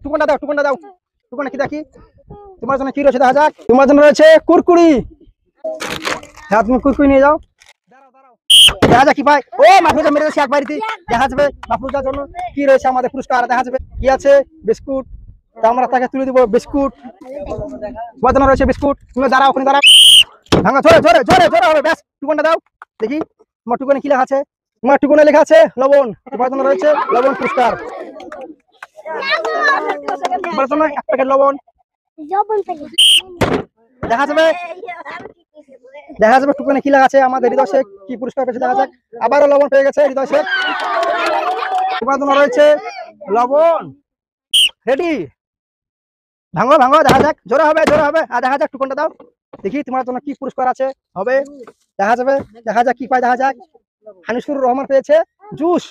টুকনটা দাও, টুকনটা দাও। টুকনটা কি দেখি? তোমার জন্য কি রয়েছে দেখা যাক। তোমার জন্য রয়েছে কুরকুরি। হ্যাঁ, তুমি কুরকুরি নিয়ে যাও। দেখা যাক কি পাই। ও মাফরুজা মেরে দিয়েছে এক বাড়িতে। দেখা যাবে মাফরুজার জন্য কি রয়েছে আমাদের পুরস্কার। দেখা যাবে কি আছে, বিস্কুট। তো আমরা তাকে তুলে দিব বিস্কুট। তোমার জন্য রয়েছে বিস্কুট। তুমি দাঁড়াও, ওখানে দাঁড়াও। ভাঙা জোরে জোরে জোরে জোরে হবে। ব্যাস, টুকনটা দাও দেখি। তোমার টুকনে কি লেখা আছে? তোমার টুকনে লেখা আছে লবণ। তোমার জন্য রয়েছে লবণ পুরস্কার। তোমার জন্য এক প্যাকেট লবণ। দেখা যাবে, দেখা যাবে টুকনে কি লেখা আছে আমাদের হৃদয় শেখ কি পুরস্কার পেয়েছে দেখা যাক। আবারও লবণ পেয়ে গেছে হৃদয় শেখ। তোমার জন্য রয়েছে লবণ। রেডি, ভাঙো ভাঙো, দেখা যাক। জোরে হবে, জোরে হবে। আর দেখা যাক টুকনটা দাও দেখি তোমার জন্য কি পুরস্কার আছে হবে। দেখা যাবে, দেখা যাক কি পায় দেখা যাক। হানিসুর রহমান পেয়েছে জুস।